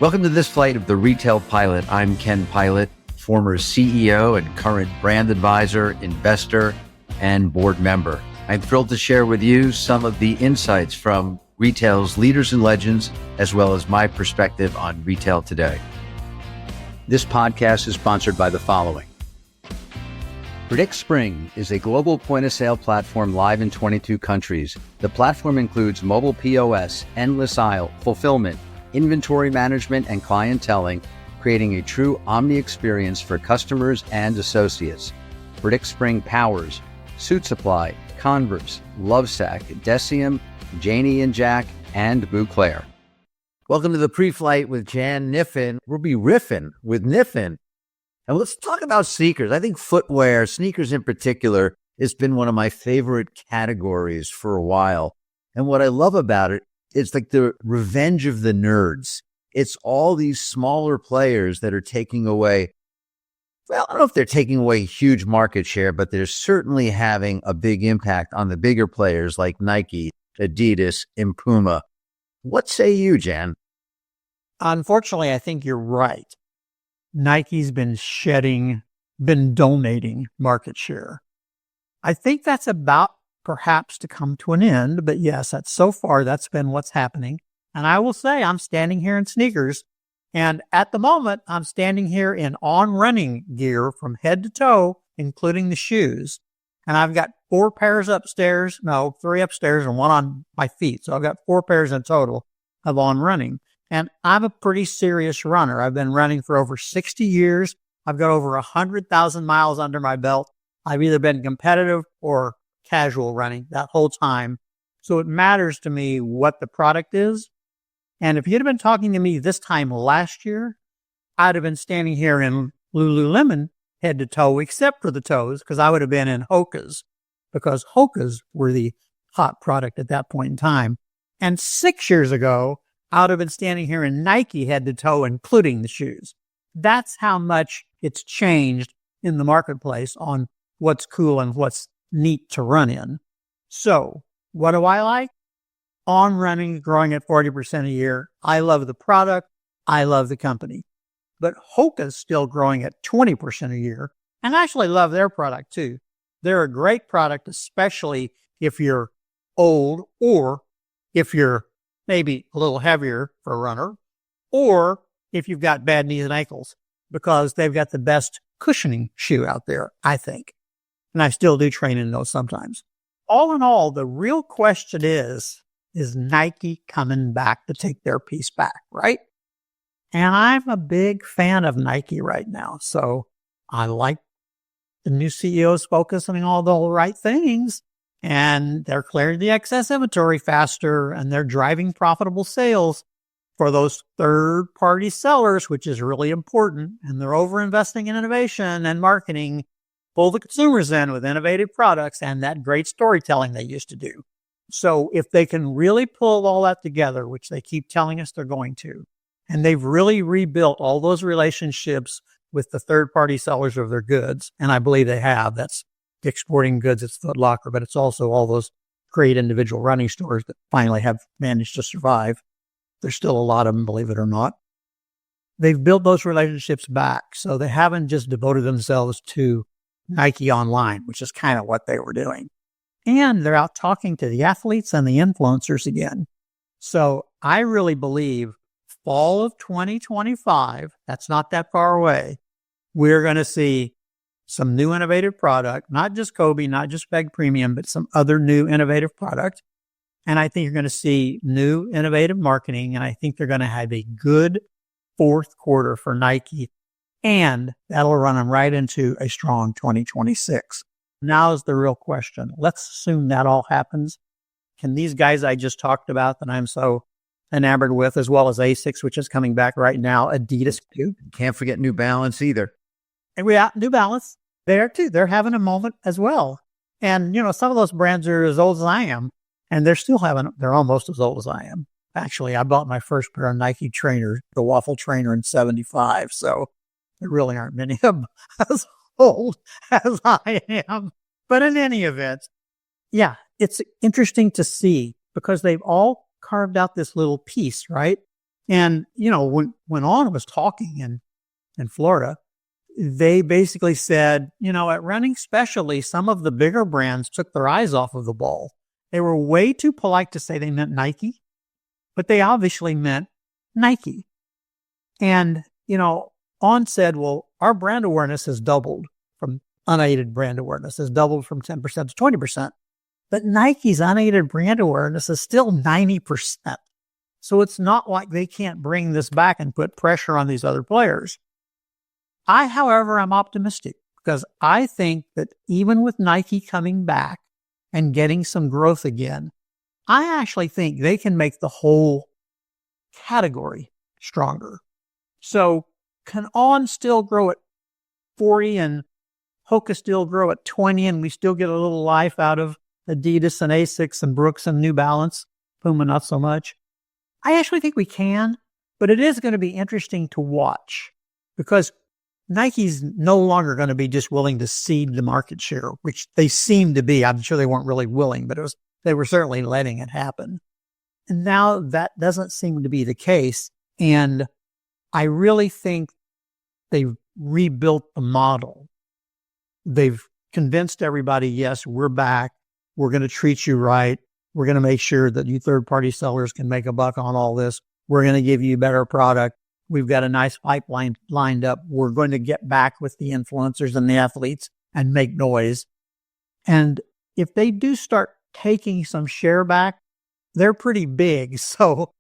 Welcome to this flight of the Retail Pilot. I'm Ken Pilot, former CEO and current brand advisor, investor, and board member. I'm thrilled to share with you some of the insights from retail's leaders and legends, as well as my perspective on retail today. This podcast is sponsored by the following. Predict Spring is a global point-of-sale platform live in 22 countries. The platform includes mobile POS, endless aisle, fulfillment, inventory management, and clienteling, creating a true omni experience for customers and associates. Predict Spring powers Suit Supply, Converse, Lovesac, Decium, Janie and Jack, and Bouclair. Welcome to the PreFlight with Jan Kniffen. We'll be riffing with Kniffen. And let's talk about sneakers. I think footwear, sneakers in particular, has been one of my favorite categories for a while. And what I love about it, it's like the revenge of the nerds. It's all these smaller players that are taking away, well, I don't know if they're taking away huge market share, but they're certainly having a big impact on the bigger players like Nike, Adidas, and Puma. What say you, Jan? Unfortunately, I think you're right. Nike's been donating market share. I think that's about perhaps to come to an end, but yes, that's been what's happening. And I will say I'm standing here in sneakers, and at the moment I'm standing here in On Running gear from head to toe, including the shoes. And I've got 3 upstairs and one on my feet. So I've got 4 pairs in total of On Running. And I'm a pretty serious runner. I've been running for over 60 years. I've got over 100,000 miles under my belt. I've either been competitive or casual running that whole time. So it matters to me what the product is. And if you'd have been talking to me this time last year, I'd have been standing here in Lululemon head to toe, except for the toes, because I would have been in Hoka's, because Hoka's were the hot product at that point in time. And 6 years ago, I would have been standing here in Nike head to toe, including the shoes. That's how much it's changed in the marketplace on what's cool and what's neat to run in. So what do I like? On Running, growing at 40% a year. I love the product. I love the company. But Hoka's still growing at 20% a year. And I actually love their product too. They're a great product, especially if you're old or if you're maybe a little heavier for a runner, or if you've got bad knees and ankles, because they've got the best cushioning shoe out there, I think. And I still do train in those sometimes. All in all, the real question is Nike coming back to take their piece back, right? And I'm a big fan of Nike right now. So I like the new CEOs focusing on all the right things, and they're clearing the excess inventory faster, and they're driving profitable sales for those third-party sellers, which is really important. And they're over-investing in innovation and marketing, pull the consumers in with innovative products and that great storytelling they used to do. So if they can really pull all that together, which they keep telling us they're going to, and they've really rebuilt all those relationships with the third-party sellers of their goods, and I believe they have. That's Dick's Sporting Goods, it's Foot Locker, but it's also all those great individual running stores that finally have managed to survive. There's still a lot of them, believe it or not. They've built those relationships back, so they haven't just devoted themselves to Nike online, which is kind of what they were doing. And they're out talking to the athletes and the influencers again. So I really believe fall of 2025, that's not that far away, we're going to see some new innovative product, not just Kobe, not just Beg Premium, but some other new innovative product. And I think you're going to see new innovative marketing, and I think they're going to have a good fourth quarter for Nike, and that'll run them right into a strong 2026. Now is the real question. Let's assume that all happens. Can these guys I just talked about that I'm so enamored with, as well as Asics, which is coming back right now, Adidas too. Can't forget New Balance either. And we have New Balance there too. They're having a moment as well. And, some of those brands are as old as I am, and they're almost as old as I am. Actually, I bought my first pair of Nike trainers, the Waffle Trainer, in 75. So there really aren't many of them as old as I am. But in any event, yeah, it's interesting to see because they've all carved out this little piece, right? And, when On was talking in Florida, they basically said, at Running Specialty, some of the bigger brands took their eyes off of the ball. They were way too polite to say they meant Nike, but they obviously meant Nike. And, On said, well, our brand awareness has doubled from unaided brand awareness has doubled from 10% to 20%. But Nike's unaided brand awareness is still 90%. So it's not like they can't bring this back and put pressure on these other players. However, I'm optimistic because I think that even with Nike coming back and getting some growth again, I actually think they can make the whole category stronger. So can On still grow at 40 and Hoka still grow at 20 and we still get a little life out of Adidas and Asics and Brooks and New Balance, Puma not so much? I actually think we can, but it is going to be interesting to watch because Nike's no longer going to be just willing to cede the market share, which they seem to be. I'm sure they weren't really willing, but they were certainly letting it happen. And now that doesn't seem to be the case. And I really think they've rebuilt the model. They've convinced everybody, yes, we're back. We're going to treat you right. We're going to make sure that you third-party sellers can make a buck on all this. We're going to give you better product. We've got a nice pipeline lined up. We're going to get back with the influencers and the athletes and make noise. And if they do start taking some share back, they're pretty big. So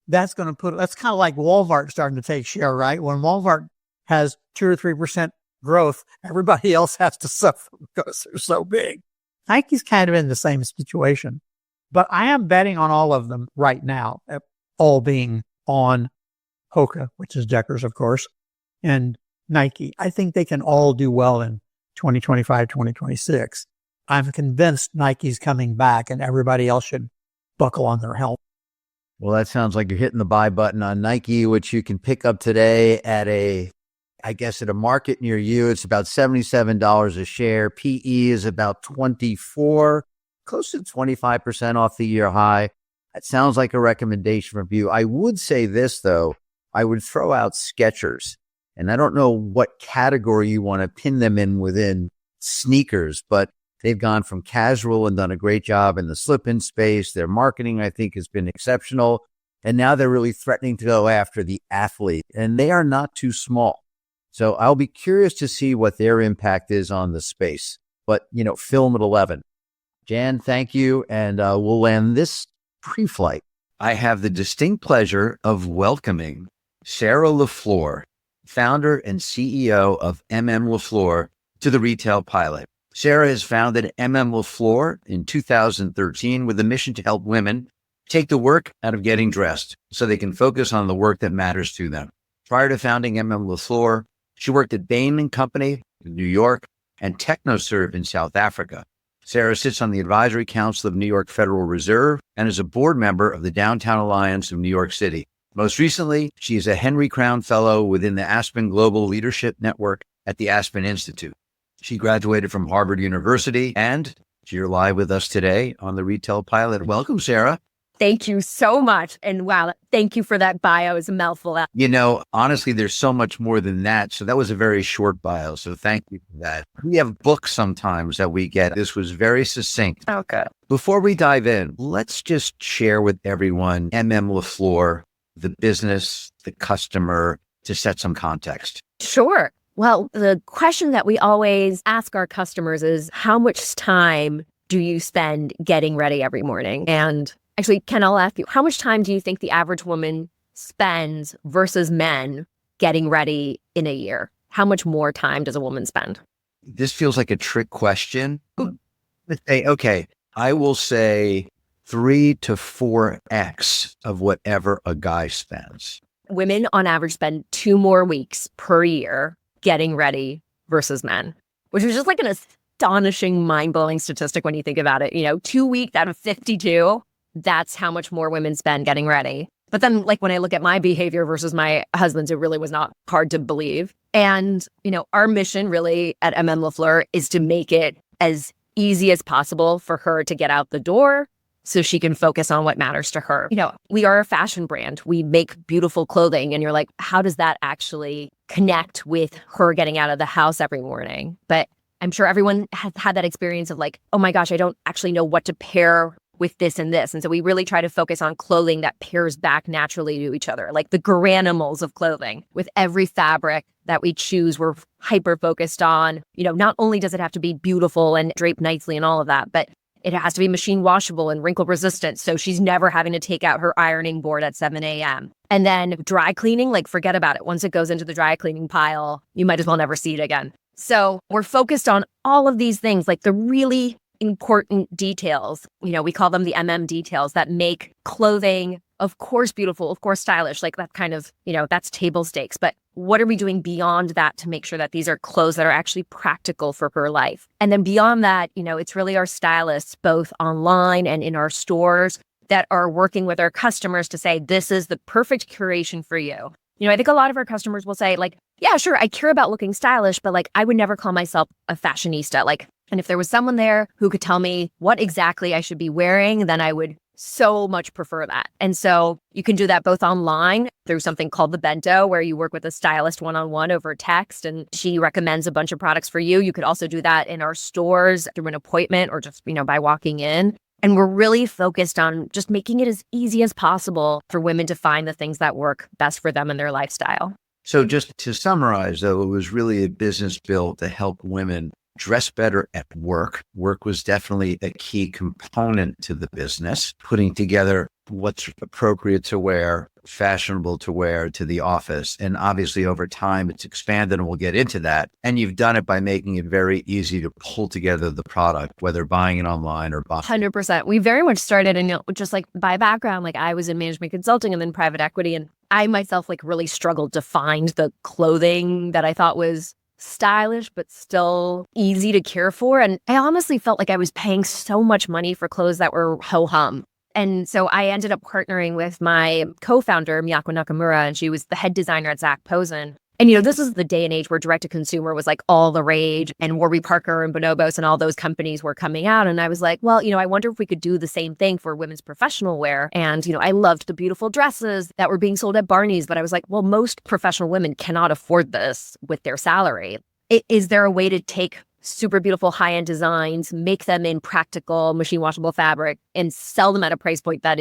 that's kind of like Walmart starting to take share, right? When Walmart has 2 or 3% growth, everybody else has to suffer because they're so big. Nike's kind of in the same situation, but I am betting on all of them right now, all being On, Hoka, which is Deckers, of course, and Nike. I think they can all do well in 2025, 2026. I'm convinced Nike's coming back and everybody else should buckle on their helmet. Well, that sounds like you're hitting the buy button on Nike, which you can pick up today at a market near you. It's about $77 a share. PE is about 24, close to 25% off the year high. That sounds like a recommendation from you. I would say this, though. I would throw out Skechers. And I don't know what category you want to pin them in within sneakers, but they've gone from casual and done a great job in the slip-in space. Their marketing, I think, has been exceptional. And now they're really threatening to go after the athlete. And they are not too small. So I'll be curious to see what their impact is on the space. But, film at 11. Jan, thank you. And we'll end this PreFlight. I have the distinct pleasure of welcoming Sarah LaFleur, founder and CEO of M.M.LaFleur, to the Retail Pilot. Sarah has founded M.M.LaFleur in 2013 with a mission to help women take the work out of getting dressed so they can focus on the work that matters to them. Prior to founding M.M.LaFleur, she worked at Bain & Company in New York and TechnoServe in South Africa. Sarah sits on the Advisory Council of New York Federal Reserve and is a board member of the Downtown Alliance of New York City. Most recently, she is a Henry Crown Fellow within the Aspen Global Leadership Network at the Aspen Institute. She graduated from Harvard University and you're live with us today on the Retail Pilot. Welcome, Sarah. Thank you so much. And wow, thank you for that bio. It's a mouthful. Honestly, there's so much more than that. So that was a very short bio. So thank you for that. We have books sometimes that we get. This was very succinct. Okay. Before we dive in, let's just share with everyone M.M.LaFleur, the business, the customer, to set some context. Sure. Well, the question that we always ask our customers is, how much time do you spend getting ready every morning? And actually, Ken, I'll ask you, how much time do you think the average woman spends versus men getting ready in a year? How much more time does a woman spend? This feels like a trick question. Okay, I will say 3 to 4x of whatever a guy spends. Women on average spend 2 more weeks per year getting ready versus men, which is just like an astonishing, mind-blowing statistic when you think about it. 2 weeks out of 52. That's how much more women spend getting ready. But then when I look at my behavior versus my husband's, it really was not hard to believe. And, our mission really at M.M.LaFleur is to make it as easy as possible for her to get out the door so she can focus on what matters to her. We are a fashion brand. We make beautiful clothing. And you're like, how does that actually connect with her getting out of the house every morning? But I'm sure everyone has had that experience of like, oh my gosh, I don't actually know what to pair with this and this. And so we really try to focus on clothing that pairs back naturally to each other, like the granimals of clothing. With every fabric that we choose, we're hyper focused on, not only does it have to be beautiful and drape nicely and all of that, but it has to be machine washable and wrinkle resistant. So she's never having to take out her ironing board at 7 a.m. And then dry cleaning, like forget about it. Once it goes into the dry cleaning pile, you might as well never see it again. So we're focused on all of these things, like the really important details. We call them the details that make clothing, of course, beautiful, of course, stylish, like that kind of, that's table stakes. But what are we doing beyond that to make sure that these are clothes that are actually practical for her life? And then beyond that, it's really our stylists, both online and in our stores, that are working with our customers to say, this is the perfect curation for you. I think a lot of our customers will say like, yeah, sure, I care about looking stylish, but like, I would never call myself a fashionista. And if there was someone there who could tell me what exactly I should be wearing, then I would so much prefer that. And so you can do that both online through something called the Bento, where you work with a stylist one-on-one over text, and she recommends a bunch of products for you. You could also do that in our stores through an appointment or just, by walking in. And we're really focused on just making it as easy as possible for women to find the things that work best for them and their lifestyle. So just to summarize, though, it was really a business built to help women dress better at work. Work was definitely a key component to the business, putting together what's appropriate to wear, fashionable to wear to the office. And obviously over time, it's expanded and we'll get into that. And you've done it by making it very easy to pull together the product, whether buying it online or buying. 100%. We very much started, and just like by background, like I was in management consulting and then private equity. And I myself like really struggled to find the clothing that I thought was stylish, but still easy to care for. And I honestly felt like I was paying so much money for clothes that were ho-hum. And so I ended up partnering with my co-founder, Miyako Nakamura, and she was the head designer at Zac Posen. And, this is the day and age where direct-to-consumer was like all the rage, and Warby Parker and Bonobos and all those companies were coming out. And I was like, well, I wonder if we could do the same thing for women's professional wear. And, I loved the beautiful dresses that were being sold at Barney's, but I was like, well, most professional women cannot afford this with their salary. Is there a way to take super beautiful high-end designs, make them in practical machine washable fabric, and sell them at a price point that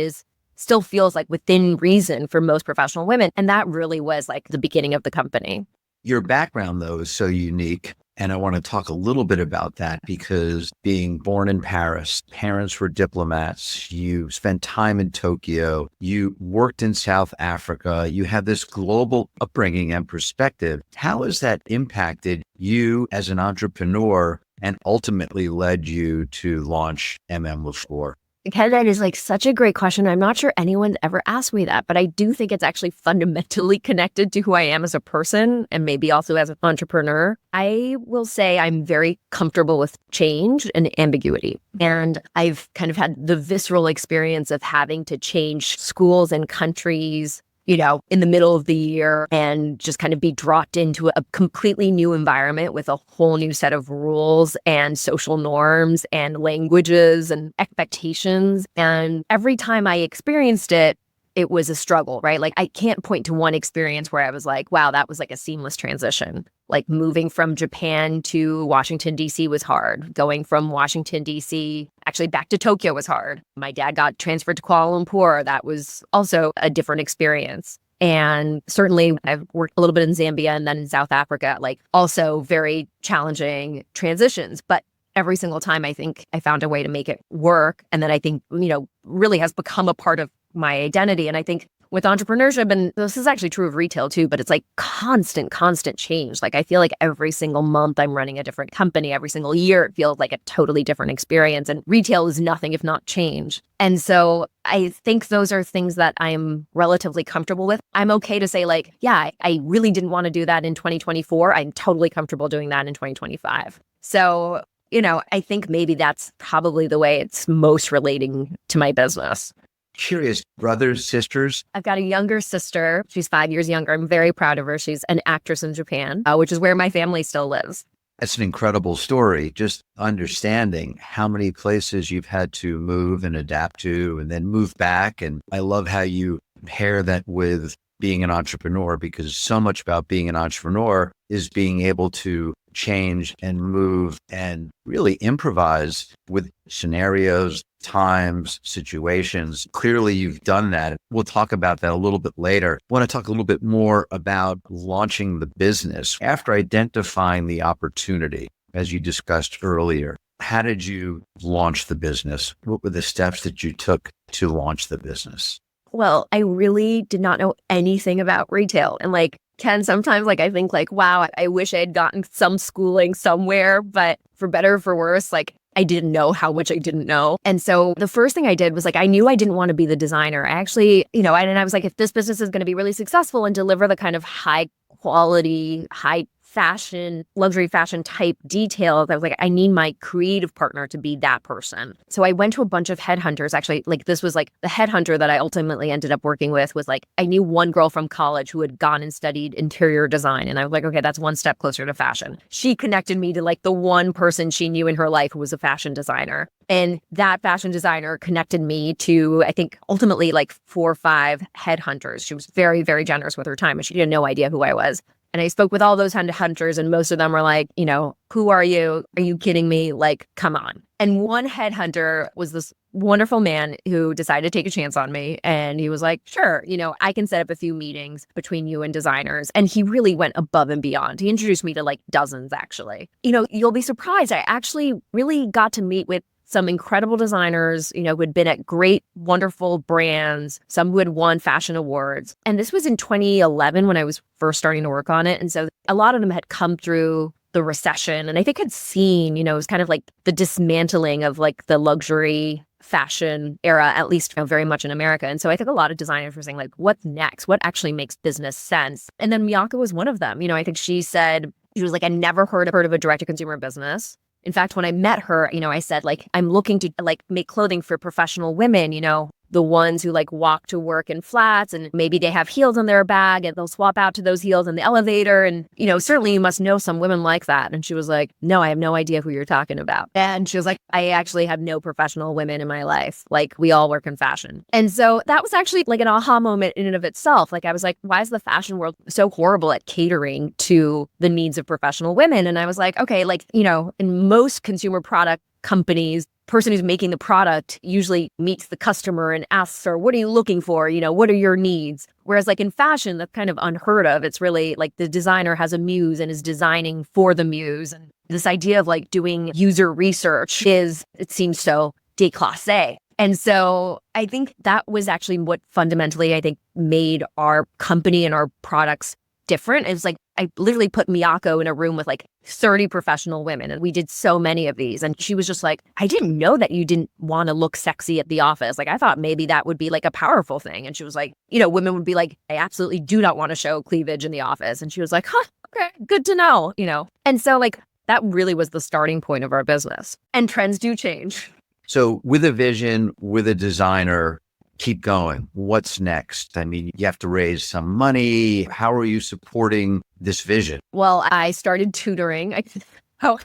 still feels like within reason for most professional women? And that really was like the beginning of the company. Your background, though, is so unique. And I want to talk a little bit about that because being born in Paris, parents were diplomats, you spent time in Tokyo, you worked in South Africa, you have this global upbringing and perspective. How has that impacted you as an entrepreneur and ultimately led you to launch M.M.LaFleur? Ken, that is like such a great question. I'm not sure anyone's ever asked me that, but I do think it's actually fundamentally connected to who I am as a person and maybe also as an entrepreneur. I will say I'm very comfortable with change and ambiguity. And I've kind of had the visceral experience of having to change schools and countries, in the middle of the year and just kind of be dropped into a completely new environment with a whole new set of rules and social norms and languages and expectations. And every time I experienced it, it was a struggle, right? Like I can't point to one experience where I was like, wow, that was like a seamless transition. Like moving from Japan to Washington, D.C. was hard. Going from Washington, D.C. actually back to Tokyo was hard. My dad got transferred to Kuala Lumpur. That was also a different experience. And certainly I've worked a little bit in Zambia and then in South Africa, like also very challenging transitions. But every single time I think I found a way to make it work. And then I think, really has become a part of my identity. And I think with entrepreneurship, and this is actually true of retail too, but it's like constant change. Like I feel like every single month I'm running a different company. Every single year it feels like a totally different experience. And retail is nothing if not change. And so I think those are things that I'm relatively comfortable with. I'm okay to say like, yeah, I really didn't want to do that in 2024. I'm totally comfortable doing that in 2025. So, I think maybe that's probably the way it's most relating to my business. Curious, brothers, sisters? I've got a younger sister. She's 5 years younger. I'm very proud of her. She's an actress in Japan, which is where my family still lives. That's an incredible story. Just understanding how many places you've had to move and adapt to and then move back. And I love how you pair that with being an entrepreneur, because so much about being an entrepreneur is being able to change and move and really improvise with scenarios, times, situations. Clearly, you've done that. We'll talk about that a little bit later. I want to talk a little bit more about launching the business. After identifying the opportunity, as you discussed earlier, how did you launch the business? What were the steps that you took to launch the business? Well, I really did not know anything about retail. And like Ken, sometimes I think wow, I wish I had gotten some schooling somewhere, but for better or for worse, I didn't know how much I didn't know. And so the first thing I did was I knew I didn't want to be the designer. I actually, I was like, if this business is going to be really successful and deliver the kind of high quality, high fashion, luxury fashion type details, I was like, I need my creative partner to be that person. So I went to a bunch of headhunters. Actually, this was the headhunter that I ultimately ended up working with was I knew one girl from college who had gone and studied interior design. And I was like, okay, that's one step closer to fashion. She connected me to the one person she knew in her life who was a fashion designer. And that fashion designer connected me to, I think, ultimately 4 or 5 headhunters. She was very, very generous with her time, and she had no idea who I was. And I spoke with all those hunters, and most of them were who are you? Are you kidding me? Come on. And one headhunter was this wonderful man who decided to take a chance on me. And he was like, sure, I can set up a few meetings between you and designers. And he really went above and beyond. He introduced me to dozens, actually. You'll be surprised. I actually really got to meet with some incredible designers, who had been at great, wonderful brands, some who had won fashion awards. And this was in 2011 when I was first starting to work on it. And so a lot of them had come through the recession, and I think had seen, it was kind of the dismantling of the luxury fashion era, at least very much in America. And so I think a lot of designers were saying what's next? What actually makes business sense? And then Miyako was one of them. I think she said, she was I never heard of a direct-to-consumer business. In fact, when I met her, I said, I'm looking to make clothing for professional women, the ones who walk to work in flats, and maybe they have heels on their bag and they'll swap out to those heels in the elevator. And, certainly you must know some women like that. And she was like, no, I have no idea who you're talking about. And she was like, I actually have no professional women in my life. We all work in fashion. And so that was actually an aha moment in and of itself. I was like, why is the fashion world so horrible at catering to the needs of professional women? And I was like, okay, in most consumer product companies, person who's making the product usually meets the customer and asks her, what are you looking for? What are your needs? Whereas in fashion, that's kind of unheard of. It's really the designer has a muse and is designing for the muse. And this idea of doing user research it seems so déclassé. And so I think that was actually what fundamentally, I think, made our company and our products different. It was I literally put Miyako in a room with 30 professional women, and we did so many of these. And she was just I didn't know that you didn't want to look sexy at the office. I thought maybe that would be a powerful thing. And she was women would be I absolutely do not want to show cleavage in the office. And she was huh, okay, good to know, And so that really was the starting point of our business. And trends do change. So with a vision, with a designer, keep going. What's next? I mean, you have to raise some money. How are you supporting this vision? Well, I started tutoring. I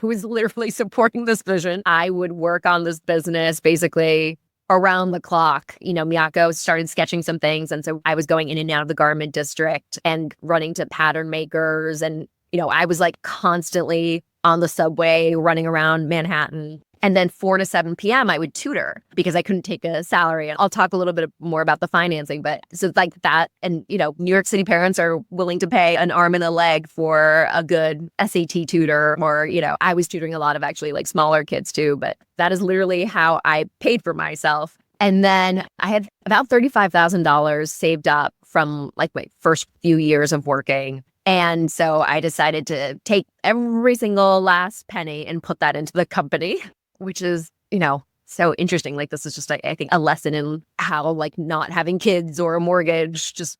was literally supporting this vision. I would work on this business basically around the clock. Miyako started sketching some things. And so I was going in and out of the garment district and running to pattern makers. And, I was constantly on the subway, running around Manhattan. And then 4 to 7 p.m., I would tutor because I couldn't take a salary. And I'll talk a little bit more about the financing. But so that, and, New York City parents are willing to pay an arm and a leg for a good SAT tutor. Or, I was tutoring a lot of actually smaller kids too. But that is literally how I paid for myself. And then I had about $35,000 saved up from my first few years of working. And so I decided to take every single last penny and put that into the company, which is, so interesting. This is just, I think, a lesson in how, not having kids or a mortgage just,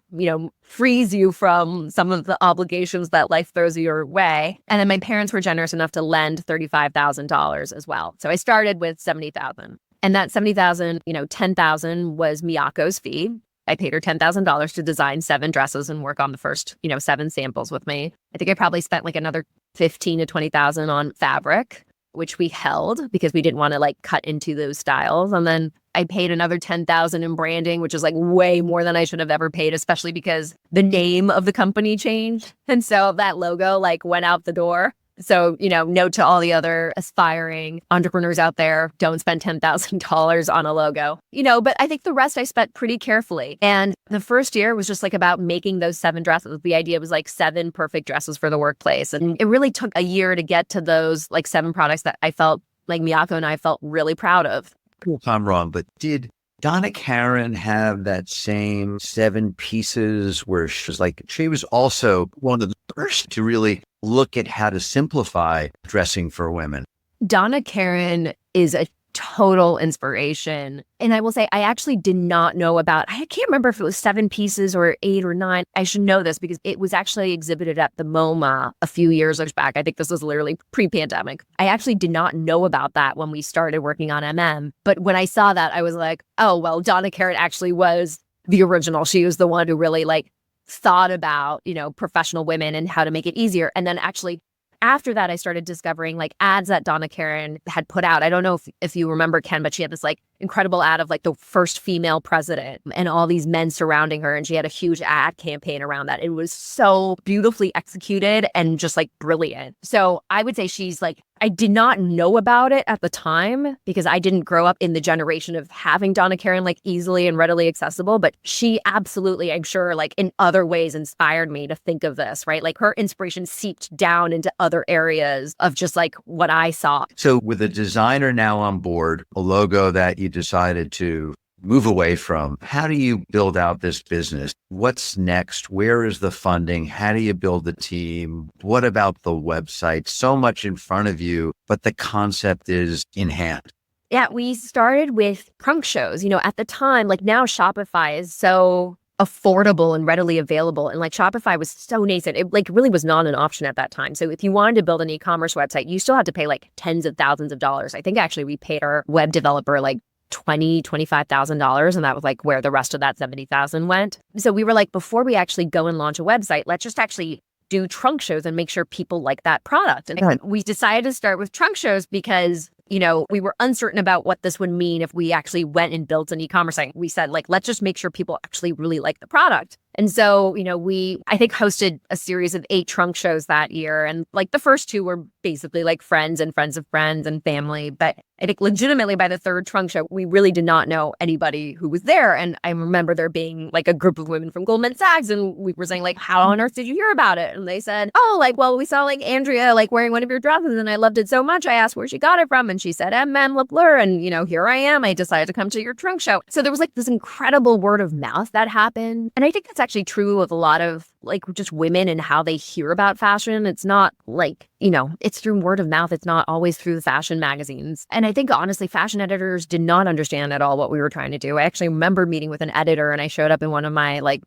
frees you from some of the obligations that life throws your way. And then my parents were generous enough to lend $35,000 as well. So I started with $70,000. And that $70,000, $10,000 was Miyako's fee. I paid her $10,000 to design 7 dresses and work on the first, 7 samples with me. I think I probably spent like another 15 to 20,000 on fabric, which we held because we didn't want to like cut into those styles. And then I paid another 10,000 in branding, which is like way more than I should have ever paid, especially because the name of the company changed. And so that logo like went out the door. So, note to all the other aspiring entrepreneurs out there, don't spend $10,000 on a logo, but I think the rest I spent pretty carefully. And the first year was just like about making those 7 dresses. The idea was like 7 perfect dresses for the workplace. And it really took a year to get to those like 7 products that I felt like Miyako and I felt really proud of. If I'm wrong, but did Donna Karan have that same 7 pieces where she was also one of the first to really look at how to simplify dressing for women? Donna Karan is a total inspiration. And I will say, I actually did not know about, I can't remember if it was 7 pieces or 8 or 9. I should know this because it was actually exhibited at the MoMA a few years back. I think this was literally pre-pandemic. I actually did not know about that when we started working on MM. But when I saw that, I was like, oh, well, Donna Karan actually was the original. She was the one who really like thought about, professional women and how to make it easier. And then actually after that, I started discovering like ads that Donna Karan had put out. I don't know if you remember, Ken, but she had this like incredible ad of like the first female president and all these men surrounding her. And she had a huge ad campaign around that. It was so beautifully executed and just like brilliant. So I would say she's like, I did not know about it at the time because I didn't grow up in the generation of having Donna Karan like easily and readily accessible. But she absolutely, I'm sure, like in other ways inspired me to think of this, right? Like her inspiration seeped down into other areas of just like what I saw. So with a designer now on board, a logo that you decided to move away from, how do you build out this business? What's next? Where is the funding? How do you build the team? What about the website? So much in front of you, but the concept is in hand. Yeah, we started with trunk shows. At the time, like now Shopify is so affordable and readily available. And like Shopify was so nascent. It like really was not an option at that time. So if you wanted to build an e-commerce website, you still had to pay like tens of thousands of dollars. I think actually we paid our web developer like $25,000. And that was like where the rest of that 70,000 went. So we were like, before we actually go and launch a website, let's just actually do trunk shows and make sure people like that product. And we decided to start with trunk shows because, we were uncertain about what this would mean if we actually went and built an e-commerce site. We said, like, let's just make sure people actually really like the product. And so, we, I think, hosted a series of 8 trunk shows that year. And like the first 2 were basically like friends and friends of friends and family. But I think legitimately by the 3rd trunk show, we really did not know anybody who was there. And I remember there being like a group of women from Goldman Sachs. And we were saying like, how on earth did you hear about it? And they said, oh, like, well, we saw like Andrea like wearing one of your dresses and I loved it so much. I asked where she got it from. And she said, M.M.LaFleur. And, here I am. I decided to come to your trunk show. So there was like this incredible word of mouth that happened. And I think that's actually true of a lot of like just women and how they hear about fashion. It's not like, it's through word of mouth. It's not always through the fashion magazines. And I think honestly, fashion editors did not understand at all what we were trying to do. I actually remember meeting with an editor and I showed up in one of my like,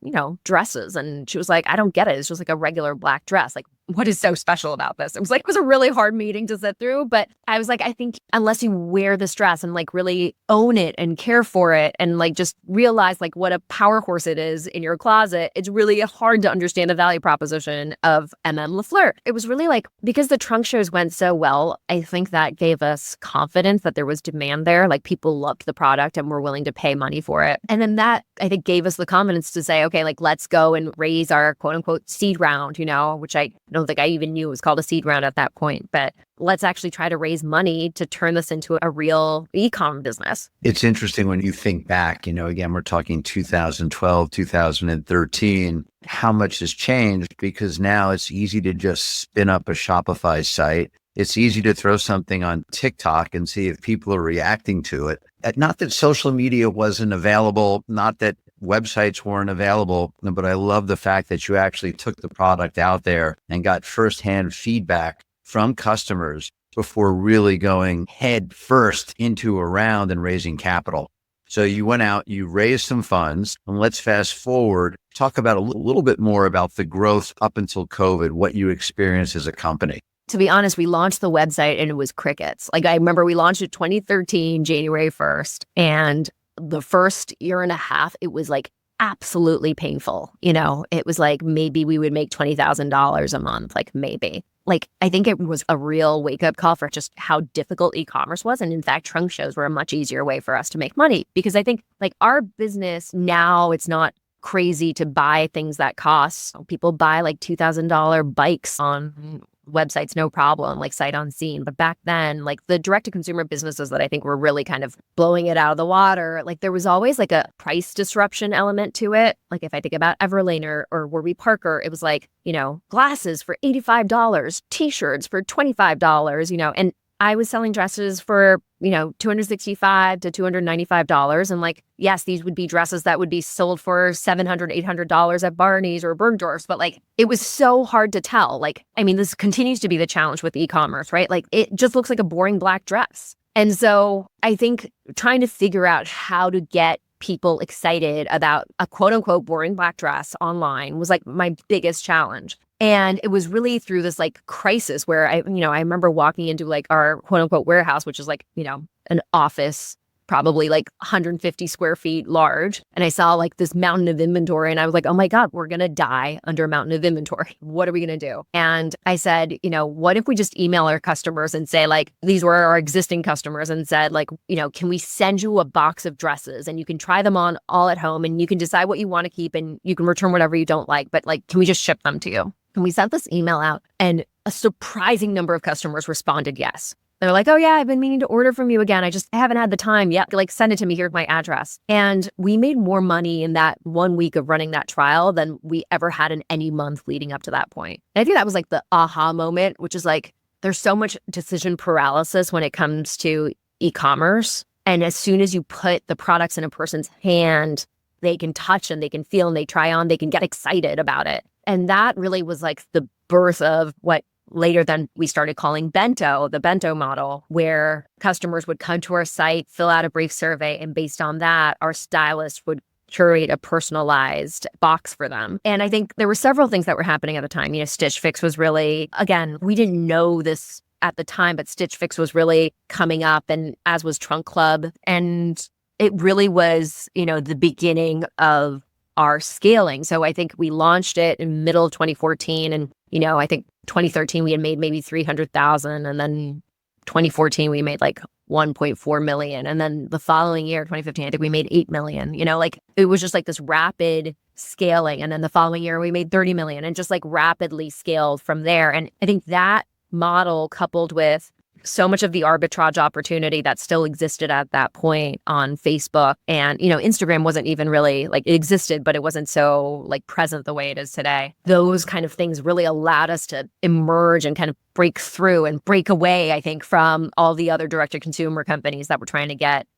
dresses and she was like, I don't get it. It's just like a regular black dress. Like, what is so special about this? It was a really hard meeting to sit through, but I was like, I think unless you wear this dress and like really own it and care for it and like just realize like what a power horse it is in your closet, it's really hard to understand the value proposition of M.M.LaFleur. It was really like, because the trunk shows went so well, I think that gave us confidence that there was demand there. Like people loved the product and were willing to pay money for it. And then that I think gave us the confidence to say, okay, like let's go and raise our quote unquote seed round, which I don't think I even knew it was called a seed round at that point, but let's actually try to raise money to turn this into a real e-com business. It's interesting when you think back, again, we're talking 2012, 2013, how much has changed because now it's easy to just spin up a Shopify site. It's easy to throw something on TikTok and see if people are reacting to it. Not that social media wasn't available, not that websites weren't available, but I love the fact that you actually took the product out there and got firsthand feedback from customers before really going head first into a round and raising capital. So you went out, you raised some funds, and let's fast forward, talk about a little bit more about the growth up until COVID, what you experienced as a company. To be honest, we launched the website and it was crickets. Like I remember we launched it 2013, January 1st. And the first year and a half, it was like absolutely painful. It was like maybe we would make $20,000 a month, like maybe. Like, I think it was a real wake-up call for just how difficult e-commerce was. And in fact, trunk shows were a much easier way for us to make money, because I think like our business now, it's not crazy to buy things that cost. People buy like $2,000 bikes on websites, no problem, like sight unseen. But back then, like the direct-to-consumer businesses that I think were really kind of blowing it out of the water, like there was always like a price disruption element to it. Like if I think about Everlane or Warby Parker, it was like, glasses for $85, t-shirts for $25, and I was selling dresses for, $265 to $295. And like, yes, these would be dresses that would be sold for $700, $800 at Barney's or Bergdorf's. But like, it was so hard to tell. Like, I mean, this continues to be the challenge with e-commerce, right? Like, it just looks like a boring black dress. And so I think trying to figure out how to get people excited about a quote unquote boring black dress online was like my biggest challenge. And it was really through this like crisis where I remember walking into like our quote unquote warehouse, which is like, an office, probably like 150 square feet large. And I saw like this mountain of inventory and I was like, oh my God, we're going to die under a mountain of inventory. What are we going to do? And I said, what if we just email our customers and say like, these were our existing customers, and said like, can we send you a box of dresses and you can try them on all at home and you can decide what you want to keep and you can return whatever you don't like, but like, can we just ship them to you? And we sent this email out and a surprising number of customers responded yes. They're like, oh yeah, I've been meaning to order from you again. I haven't had the time yet. Like, send it to me. Here's my address. And we made more money in that 1 week of running that trial than we ever had in any month leading up to that point. And I think that was like the aha moment, which is like, there's so much decision paralysis when it comes to e-commerce. And as soon as you put the products in a person's hand, they can touch and they can feel and they try on, they can get excited about it. And that really was like the birth of what later then we started calling bento, the bento model, where customers would come to our site, fill out a brief survey, and based on that, our stylist would curate a personalized box for them. And I think there were several things that were happening at the time. Stitch Fix was really, again, we didn't know this at the time, but Stitch Fix was really coming up, and as was Trunk Club. And it really was, the beginning of our scaling. So I think we launched it in middle of 2014. And, I think 2013, we had made maybe 300,000. And then 2014, we made like 1.4 million. And then the following year, 2015, I think we made 8 million. Like it was just like this rapid scaling. And then the following year, we made 30 million and just like rapidly scaled from there. And I think that model, coupled with so much of the arbitrage opportunity that still existed at that point on Facebook, and Instagram wasn't even really like, it existed, but it wasn't so like present the way it is today. Those kind of things really allowed us to emerge and kind of break through and break away, I think, from all the other direct-to-consumer companies that were trying to get,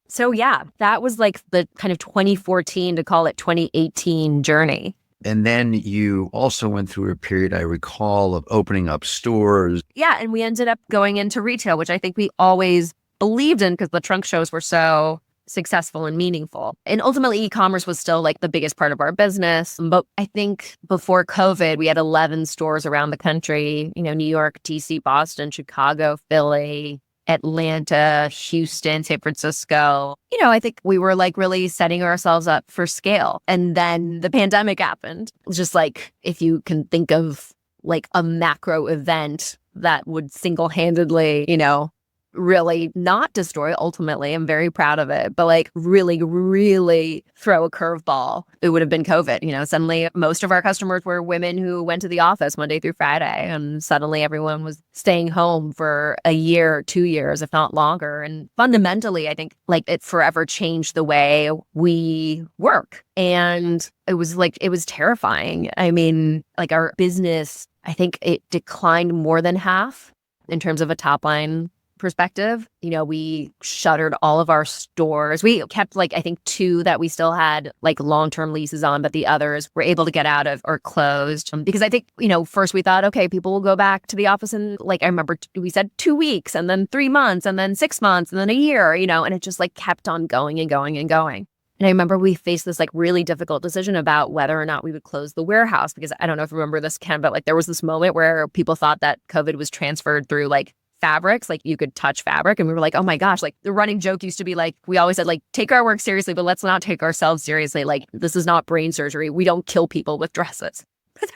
So yeah, that was like the kind of 2014 to call it 2018 journey. And then you also went through a period, I recall, of opening up stores. Yeah, and we ended up going into retail, which I think we always believed in because the trunk shows were so successful and meaningful. And ultimately, e-commerce was still like the biggest part of our business. But I think before COVID, we had 11 stores around the country, New York, DC, Boston, Chicago, Philly, Atlanta, Houston, San Francisco. I think we were like really setting ourselves up for scale. And then the pandemic happened. Just like, if you can think of like a macro event that would single-handedly, really not destroy, ultimately, I'm very proud of it, but like really, really throw a curveball, it would have been COVID. Suddenly most of our customers were women who went to the office Monday through Friday, and suddenly everyone was staying home for a year, 2 years, if not longer. And fundamentally, I think like it forever changed the way we work. And it was terrifying. I mean, like our business, I think it declined more than half in terms of a top line perspective. We shuttered all of our stores. We kept like, I think 2 that we still had like long-term leases on, but the others were able to get out of or closed. Because I think, first we thought, okay, people will go back to the office in like, I remember we said 2 weeks and then 3 months and then 6 months and then a year, and it just like kept on going and going and going. And I remember we faced this like really difficult decision about whether or not we would close the warehouse, because I don't know if you remember this, Ken, but like there was this moment where people thought that COVID was transferred through like fabrics, like you could touch fabric. And we were like, oh my gosh, like the running joke used to be like, we always said like, take our work seriously, but let's not take ourselves seriously. Like this is not brain surgery. We don't kill people with dresses.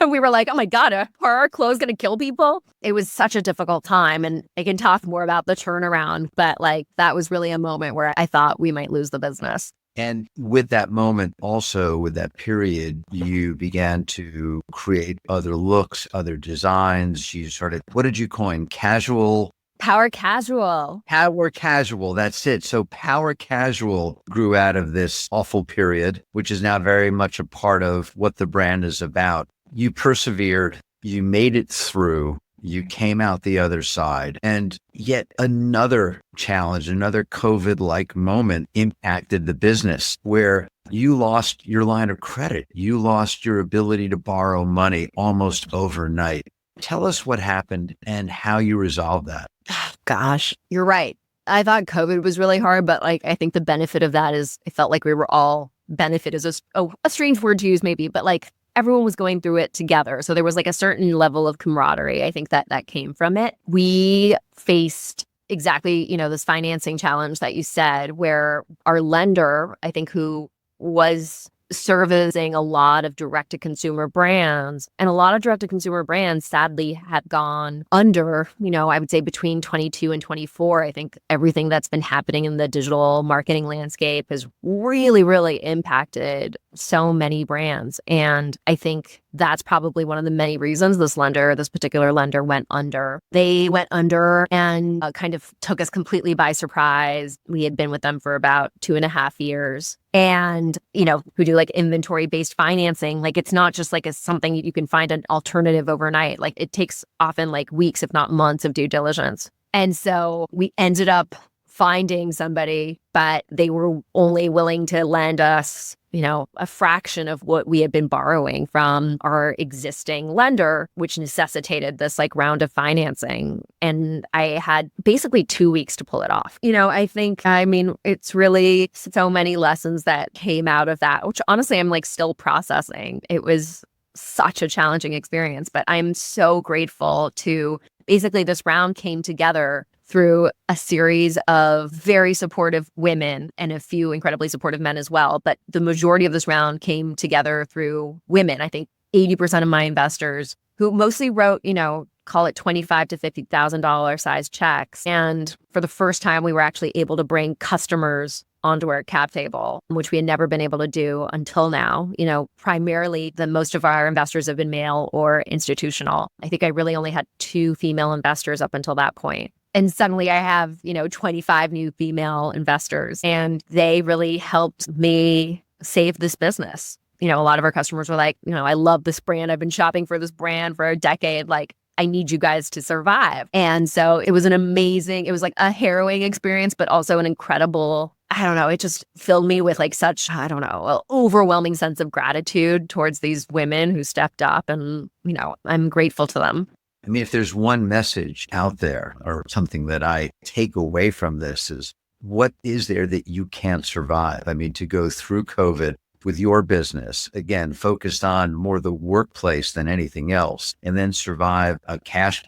And we were like, oh my God, are our clothes going to kill people? It was such a difficult time. And I can talk more about the turnaround, but like that was really a moment where I thought we might lose the business. And with that moment, also with that period, you began to create other looks, other designs. You started, what did you coin? Casual? Power casual. Power casual. That's it. So power casual grew out of this awful period, which is now very much a part of what the brand is about. You persevered, you made it through, you came out the other side, and yet another challenge, another COVID-like moment impacted the business where you lost your line of credit. You lost your ability to borrow money almost overnight. Tell us what happened and how you resolved that. Gosh, you're right. I thought COVID was really hard, but like I think the benefit of that is I felt like we were all benefit is a strange word to use maybe, but like everyone was going through it together. So there was like a certain level of camaraderie. I think that came from it. We faced exactly, this financing challenge that you said, where our lender, I think, who was servicing a lot of direct-to-consumer brands, and a lot of direct-to-consumer brands sadly had gone under, I would say between 22 and 24. I think everything that's been happening in the digital marketing landscape has really, really impacted so many brands. And I think that's probably one of the many reasons this particular lender went under. They went under and kind of took us completely by surprise. We had been with them for about 2.5 years. And, who do like inventory-based financing. Like it's not just like something you can find an alternative overnight. Like it takes often like weeks, if not months of due diligence. And so we ended up finding somebody, but they were only willing to lend us, a fraction of what we had been borrowing from our existing lender, which necessitated this like round of financing. And I had basically 2 weeks to pull it off. It's really so many lessons that came out of that, which honestly, I'm like still processing. It was such a challenging experience, but I'm so grateful to basically this round came together through a series of very supportive women and a few incredibly supportive men as well. But the majority of this round came together through women. I think 80% of my investors who mostly wrote, call it $25,000 to $50,000 size checks. And for the first time, we were actually able to bring customers onto our cap table, which we had never been able to do until now. Primarily most of our investors have been male or institutional. I think I really only had 2 female investors up until that point. And suddenly I have, 25 new female investors, and they really helped me save this business. A lot of our customers were like, I love this brand. I've been shopping for this brand for a decade. Like, I need you guys to survive. And so it was it was like a harrowing experience, but also an incredible, it just filled me with like such, an overwhelming sense of gratitude towards these women who stepped up, and, I'm grateful to them. If there's one message out there or something that I take away from this is, what is there that you can't survive? To go through COVID with your business, again, focused on more the workplace than anything else, and then survive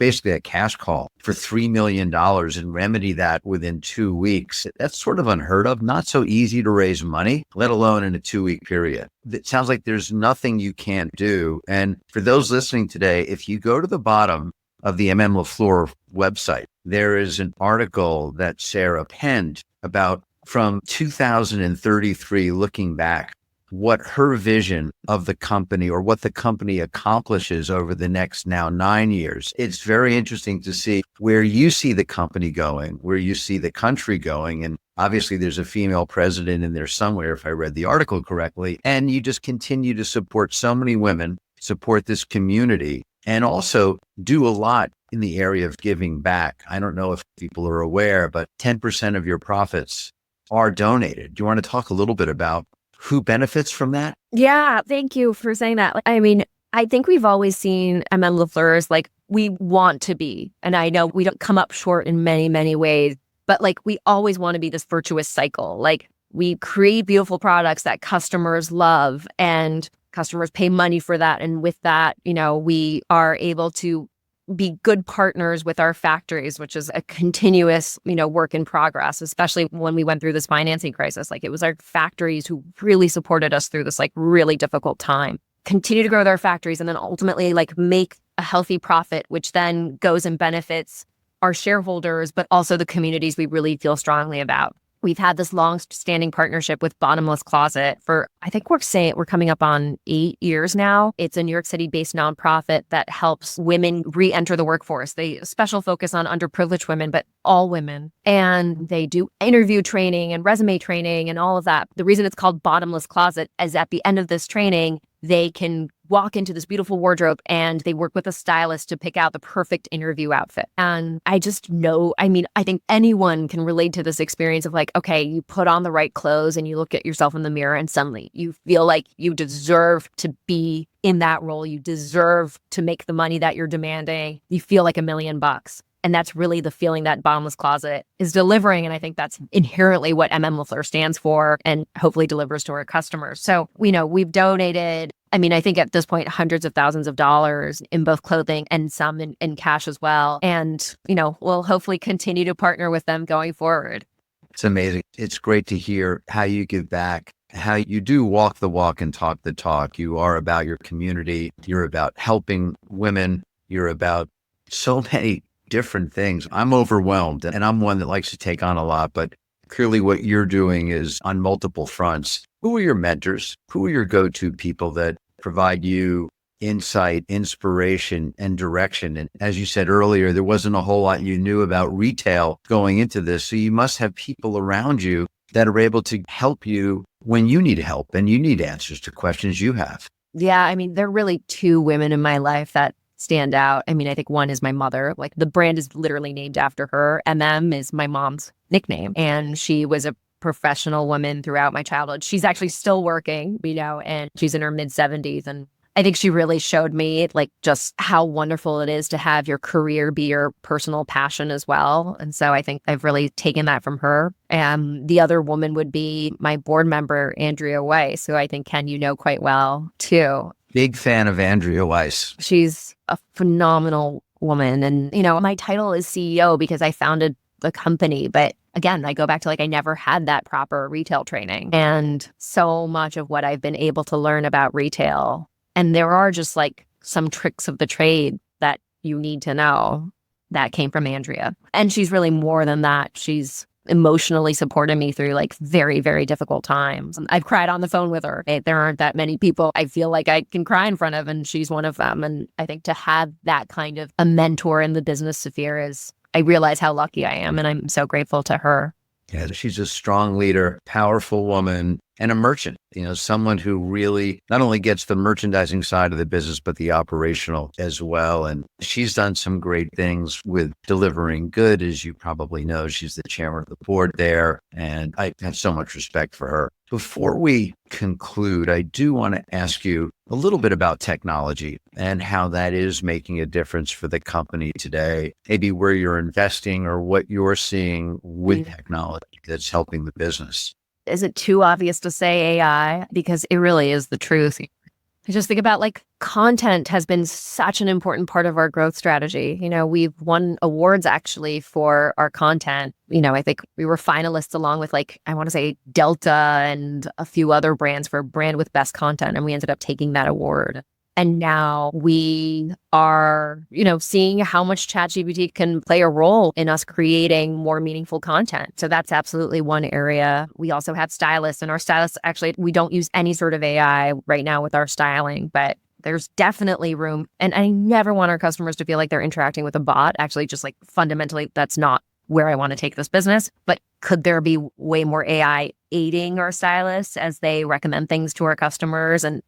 basically a cash call for $3 million and remedy that within 2 weeks. That's sort of unheard of. Not so easy to raise money, let alone in a 2-week period. It sounds like there's nothing you can't do. And for those listening today, if you go to the bottom of the M.M.LaFleur website, there is an article that Sarah penned about from 2033, looking back, what her vision of the company or what the company accomplishes over the next now 9 years. It's very interesting to see where you see the company going, where you see the country going. And obviously there's a female president in there somewhere, if I read the article correctly. And you just continue to support so many women, support this community, and also do a lot in the area of giving back. I don't know if people are aware, but 10% of your profits are donated. Do you want to talk a little bit about who benefits from that? Yeah, thank you for saying that. I think we've always seen M.M.LaFleur's like we want to be, and I know we don't come up short in many, many ways, but like we always want to be this virtuous cycle. Like we create beautiful products that customers love, and customers pay money for that. And with that, we are able to be good partners with our factories, which is a continuous, work in progress, especially when we went through this financing crisis. Like, it was our factories who really supported us through this like really difficult time. Continue to grow their factories and then ultimately like make a healthy profit, which then goes and benefits our shareholders, but also the communities we really feel strongly about. We've had this long-standing partnership with Bottomless Closet for, I think we're coming up on 8 years now. It's a New York City-based nonprofit that helps women re-enter the workforce. They special focus on underprivileged women, but all women. And they do interview training and resume training and all of that. The reason it's called Bottomless Closet is at the end of this training, they can walk into this beautiful wardrobe and they work with a stylist to pick out the perfect interview outfit. And I just know, I think anyone can relate to this experience of like, okay, you put on the right clothes and you look at yourself in the mirror and suddenly you feel like you deserve to be in that role. You deserve to make the money that you're demanding. You feel like $1,000,000. And that's really the feeling that Bottomless Closet is delivering. And I think that's inherently what M.M.LaFleur stands for and hopefully delivers to our customers. So, we've donated, I think at this point, hundreds of thousands of dollars in both clothing and some in cash as well. And, we'll hopefully continue to partner with them going forward. It's amazing. It's great to hear how you give back, how you do walk the walk and talk the talk. You are about your community. You're about helping women. You're about so many different things. I'm overwhelmed and I'm one that likes to take on a lot, but clearly what you're doing is on multiple fronts. Who are your mentors? Who are your go-to people that provide you insight, inspiration, and direction? And as you said earlier, there wasn't a whole lot you knew about retail going into this. So you must have people around you that are able to help you when you need help and you need answers to questions you have. Yeah, there are really two women in my life that stand out. I think one is my mother. Like, the brand is literally named after her. MM is my mom's nickname. And she was a professional woman throughout my childhood. She's actually still working, and she's in her mid-70s. And I think she really showed me like just how wonderful it is to have your career be your personal passion as well. And so I think I've really taken that from her. And the other woman would be my board member, Andrea Weiss, who I think, Ken, you know quite well too. Big fan of Andrea Weiss. She's a phenomenal woman. And, my title is CEO because I founded the company. But again, I go back to I never had that proper retail training. And so much of what I've been able to learn about retail, and there are just some tricks of the trade that you need to know, that came from Andrea. And she's really more than that. She's emotionally supported me through very, very difficult times. I've cried on the phone with her. There aren't that many people I feel like I can cry in front of, and she's one of them. And I think to have that kind of a mentor in the business sphere I realize how lucky I am, and I'm so grateful to her. Yeah, she's a strong leader, powerful woman, and a merchant, someone who really not only gets the merchandising side of the business, but the operational as well. And she's done some great things with delivering good, as you probably know. She's the chairman of the board there, and I have so much respect for her. Before we conclude, I do want to ask you a little bit about technology and how that is making a difference for the company today, maybe where you're investing or what you're seeing with technology that's helping the business. Is it too obvious to say AI? Because it really is the truth. I just think about content has been such an important part of our growth strategy. We've won awards actually for our content. I think we were finalists along with I want to say Delta and a few other brands for brand with best content. And we ended up taking that award. And now we are, seeing how much ChatGPT can play a role in us creating more meaningful content. So that's absolutely one area. We also have stylists, and our stylists, actually, we don't use any sort of AI right now with our styling, but there's definitely room. And I never want our customers to feel like they're interacting with a bot. Actually, just fundamentally, that's not where I want to take this business. But could there be way more AI aiding our stylists as they recommend things to our customers and,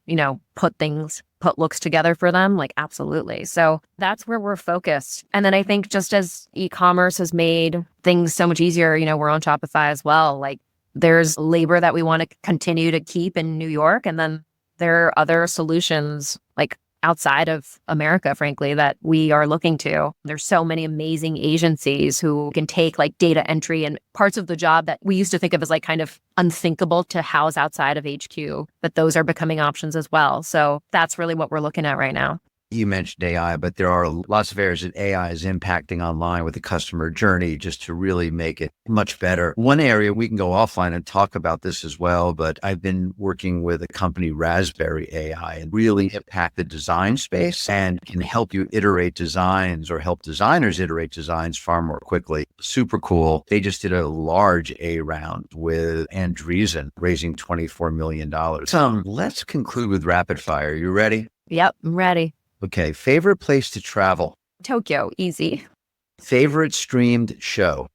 put looks together for them? Absolutely. So that's where we're focused. And then I think just as e-commerce has made things so much easier, we're on Shopify as well. There's labor that we want to continue to keep in New York. And then there are other solutions outside of America, frankly, that we are looking to. There's so many amazing agencies who can take data entry and parts of the job that we used to think of as kind of unthinkable to house outside of HQ, but those are becoming options as well. So that's really what we're looking at right now. You mentioned AI, but there are lots of areas that AI is impacting online with the customer journey just to really make it much better. One area we can go offline and talk about this as well, but I've been working with a company, Raspberry AI, and really impact the design space and can help you iterate designs or help designers iterate designs far more quickly. Super cool. They just did a large A round with Andreessen, raising $24 million. Let's conclude with rapid fire. You ready? Yep, I'm ready. Okay. Favorite place to travel? Tokyo, easy. Favorite streamed show?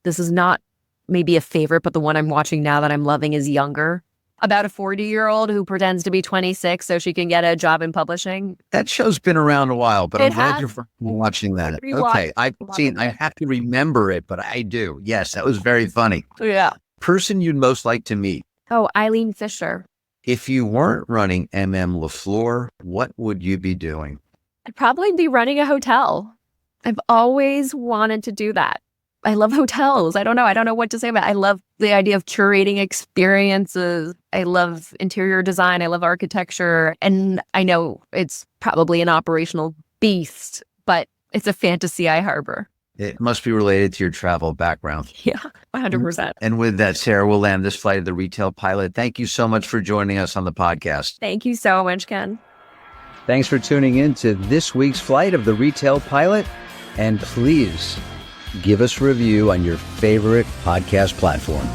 This is not maybe a favorite, but the one I'm watching now that I'm loving is Younger. About a 40-year-old who pretends to be 26 so she can get a job in publishing. That show's been around a while, but I'm glad has. you're watching that. Rewatch. Okay. I have to remember it, but I do. Yes, that was very funny. Yeah. Person you'd most like to meet? Oh, Eileen Fisher. If you weren't running M.M.LaFleur, what would you be doing? I'd probably be running a hotel. I've always wanted to do that. I love hotels. I don't know what to say about it. I love the idea of curating experiences. I love interior design. I love architecture. And I know it's probably an operational beast, but it's a fantasy I harbor. It must be related to your travel background. Yeah, 100%. And with that, Sarah, we'll land this flight of the Retail Pilot. Thank you so much for joining us on the podcast. Thank you so much, Ken. Thanks for tuning in to this week's flight of the Retail Pilot. And please give us a review on your favorite podcast platform.